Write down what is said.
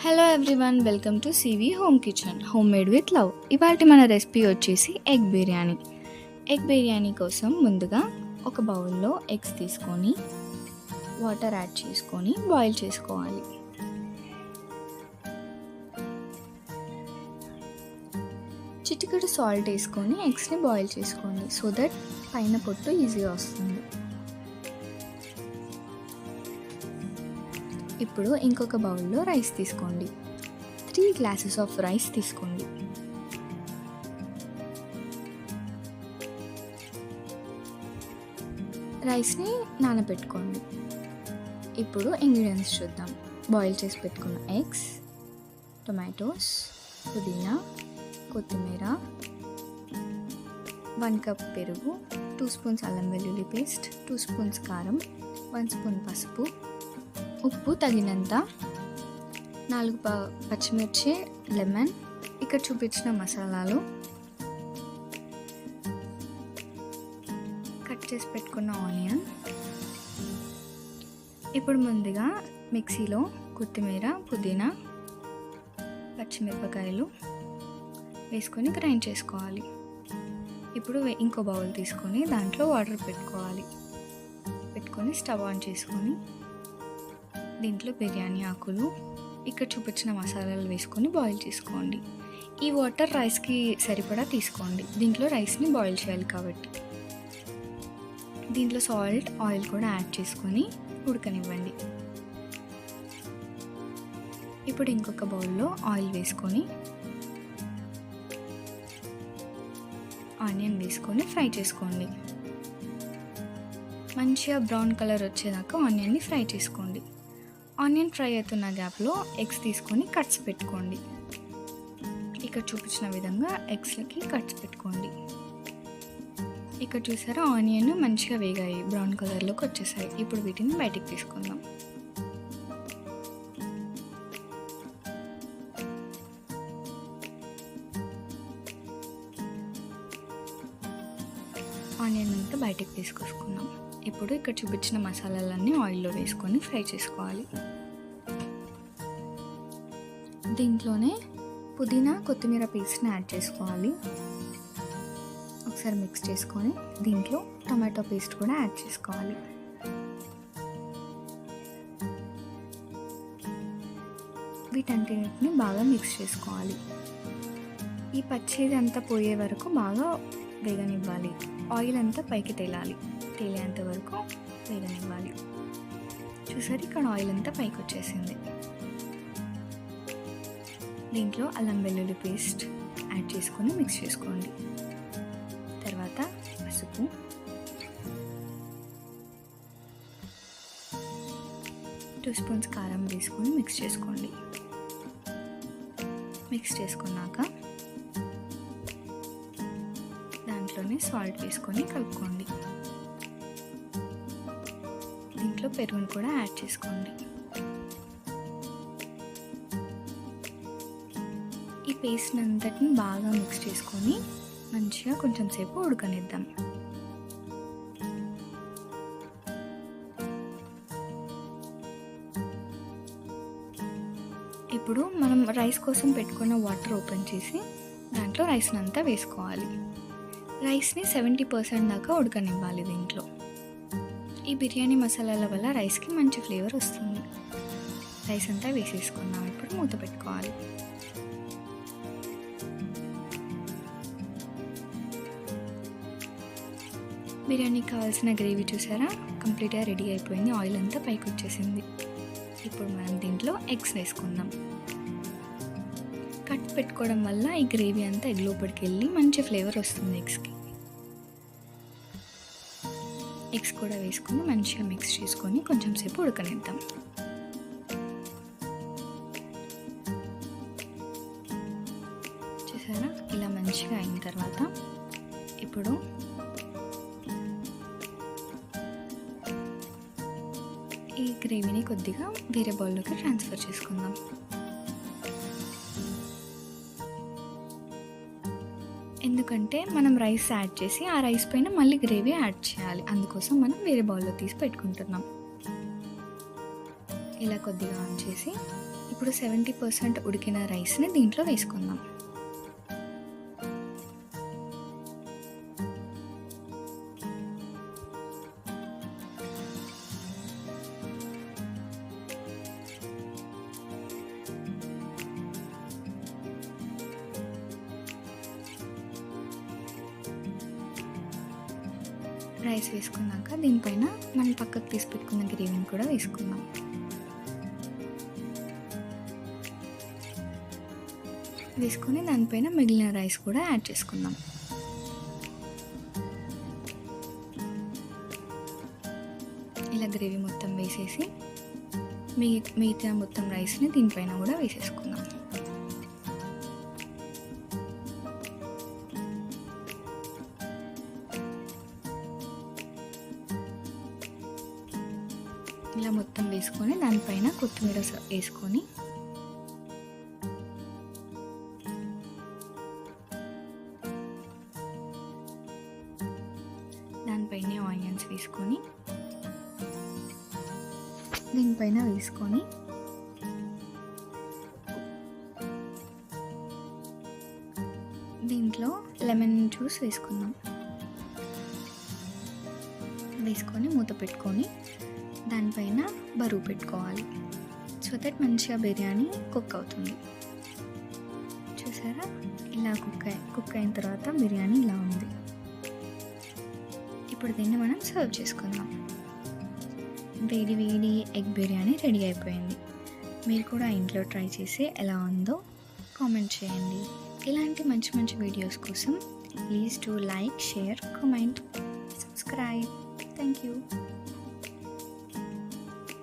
Hello everyone, welcome to CV home kitchen, home made with love. ఇవాళ మన recipe వచ్చేసి egg biryani. Egg biryani కోసం ముందుగా ఒక బౌల్లో ఎగ్స్ తీసుకొని వాటర్ యాడ్ చేసుకొని బాయిల్ చేసుకోవాలి. చిటికెడు సాల్ట్ వేసుకొని ఎగ్స్ని బాయిల్ చేసుకోండి, సో దట్ పైన పొట్టు ఈజీగా వస్తుంది. ఇప్పుడు ఇంకొక బౌల్లో రైస్ తీసుకోండి. 3 గ్లాసెస్ ఆఫ్ రైస్ తీసుకోండి. రైస్ని నానబెట్టుకోండి. ఇప్పుడు ఇంగ్రీడియంట్స్ చూద్దాం. బాయిల్ చేసి పెట్టుకున్న ఎగ్స్, టొమాటోస్, పుదీనా, కొత్తిమీర, 1 కప్ పెరుగు, 2 స్పూన్స్ అల్లం వెల్లుల్లి పేస్ట్, 2 స్పూన్స్ కారం, 1 స్పూన్ పసుపు, ఉప్పు తగినంత, 4 పచ్చిమిర్చి, లెమన్, ఇక్కడ చూపించిన మసాలాలు, కట్ చేసి పెట్టుకున్న ఆనియన్. ఇప్పుడు ముందుగా మిక్సీలో కొత్తిమీర, పుదీనా, పచ్చిమిరపకాయలు వేసుకొని గ్రైండ్ చేసుకోవాలి. ఇప్పుడు ఇంకో బౌల్ తీసుకొని దాంట్లో వాటర్ పెట్టుకొని స్టవ్ ఆన్ చేసుకొని దీంట్లో బిర్యానీ ఆకులు, ఇక్కడ చూపించిన మసాలాలు వేసుకొని బాయిల్ చేసుకోండి. ఈ వాటర్ రైస్కి సరిపడా తీసుకోండి, దీంట్లో రైస్ని బాయిల్ చేయాలి కాబట్టి. దీంట్లో సాల్ట్, ఆయిల్ కూడా యాడ్ చేసుకొని ఉడకనివ్వండి. ఇప్పుడు ఇంకొక బౌల్లో ఆయిల్ వేసుకొని ఆనియన్ వేసుకొని ఫ్రై చేసుకోండి. మంచిగా బ్రౌన్ కలర్ వచ్చేదాకా ఆనియన్ని ఫ్రై చేసుకోండి. ఆనియన్ ఫ్రై అవుతున్న గ్యాప్లో ఎగ్స్ తీసుకొని కట్స్ పెట్టుకోండి. ఇక్కడ చూపించిన విధంగా ఎగ్స్లకి కట్స్ పెట్టుకోండి. ఇక్కడ చూసారా, ఆనియన్ మంచిగా వేగాయి, బ్రౌన్ కలర్లోకి వచ్చేసాయి. ఇప్పుడు వీటిని బయటికి తీసుకుందాం. ఆనియన్ అంతా బయటికి తీసుకొసుకుందాం. ఇప్పుడు ఇక్కడ చూపించిన మసాలాలన్నీ ఆయిల్లో వేసుకొని ఫ్రై చేసుకోవాలి. దీంట్లోనే పుదీనా, కొత్తిమీర పేస్ట్ని యాడ్ చేసుకోవాలి. ఒకసారి మిక్స్ చేసుకొని దీంట్లో టమాటో పేస్ట్ కూడా యాడ్ చేసుకోవాలి. వీటన్నిటిని బాగా మిక్స్ చేసుకోవాలి. ఈ పచ్చిది అంతా పోయే వరకు బాగా వేగనివ్వాలి. ఆయిల్ అంతా పైకి తేలేంత వరకు వేగనివ్వాలి. చూసారు, ఇక్కడ ఆయిల్ అంతా పైకి వచ్చేసింది. దీంట్లో అల్లం వెల్లుల్లి పేస్ట్ యాడ్ చేసుకొని మిక్స్ చేసుకోండి. తర్వాత పసుపు, టూ స్పూన్స్ కారం వేసుకొని మిక్స్ చేసుకోండి. మిక్స్ చేసుకున్నాక దాంట్లోనే సాల్ట్ వేసుకొని కలుపుకోండి. దీంట్లో పెరుగును కూడా యాడ్ చేసుకోండి. ఈ పేస్ట్ అంతటిని బాగా మిక్స్ చేసుకొని మంచిగా కొంచెం సేపు ఉడకనిద్దాం. ఇప్పుడు మనం రైస్ కోసం పెట్టుకున్న వాటర్ ఓపెన్ చేసి దాంట్లో రైస్ని అంతా వేసుకోవాలి. రైస్ని 70% దాకా ఉడకనివ్వాలి. దీంట్లో ఈ బిర్యానీ మసాలాల వల్ల రైస్కి మంచి ఫ్లేవర్ వస్తుంది. రైస్ అంతా వేసేసుకున్నాం. ఇప్పుడు మూత పెట్టుకోవాలి. బిర్యానీకి కావాల్సిన గ్రేవీ చూసారా, కంప్లీట్గా రెడీ అయిపోయింది. ఆయిల్ అంతా పైకి వచ్చేసింది. ఇప్పుడు మనం దీంట్లో ఎగ్స్ వేసుకుందాం. కట్ పెట్టుకోవడం వల్ల ఈ గ్రేవీ అంతా ఎగ్ లోపలికి వెళ్ళి మంచి ఫ్లేవర్ వస్తుంది ఎగ్స్కి. ఎగ్స్ కూడా వేసుకొని మంచిగా మిక్స్ చేసుకొని కొంచెం సేపు ఉడకనిద్దాం. చూసారా, ఇలా మంచిగా అయిన తర్వాత ఇప్పుడు ఈ గ్రేవీని కొద్దిగా వేరే బౌల్లోకి ట్రాన్స్ఫర్ చేసుకుందాం. ఎందుకంటే మనం రైస్ యాడ్ చేసి ఆ రైస్ పైన మళ్ళీ గ్రేవీ యాడ్ చేయాలి, అందుకోసం మనం వేరే బౌల్లో తీసి పెట్టుకుంటున్నాం. ఇలా కొద్దిగా ఆన్ చేసి ఇప్పుడు 70% ఉడికిన రైస్ని దీంట్లో వేసుకుందాం. రైస్ వేసుకున్నాక దీనిపైన మనం పక్కకు తీసి పెట్టుకున్న గ్రేవీని కూడా వేసుకుందాం. వేసుకొని దానిపైన మిగిలిన రైస్ కూడా యాడ్ చేసుకుందాం. ఇలా గ్రేవీ మొత్తం వేసేసి మిగతా మొత్తం రైస్ని దీనిపైన కూడా వేసేసుకుందాం. ఇలా మొత్తం వేసుకొని దానిపైన కొత్తిమీర వేసుకొని దానిపైన ఆనియన్స్ వేసుకొని దీనిపైన వేసుకొని దీంట్లో లెమన్ జ్యూస్ వేసుకుందాం. వేసుకొని మూత పెట్టుకొని దానిపైన బరువు పెట్టుకోవాలి. సో దట్ మంచిగా బిర్యానీ కుక్ అవుతుంది. చూసారా, ఇలా కుక్ అయిన తర్వాత బిర్యానీ ఇలా ఉంది. ఇప్పుడు దీన్ని మనం సర్వ్ చేసుకుందాం. వేడి వేడి ఎగ్ బిర్యానీ రెడీ అయిపోయింది. మీరు కూడా ఇంట్లో ట్రై చేసి ఎలా ఉందో కామెంట్ చేయండి. ఇలాంటి మంచి మంచి వీడియోస్ కోసం please to like, share, comment, subscribe. Thank you.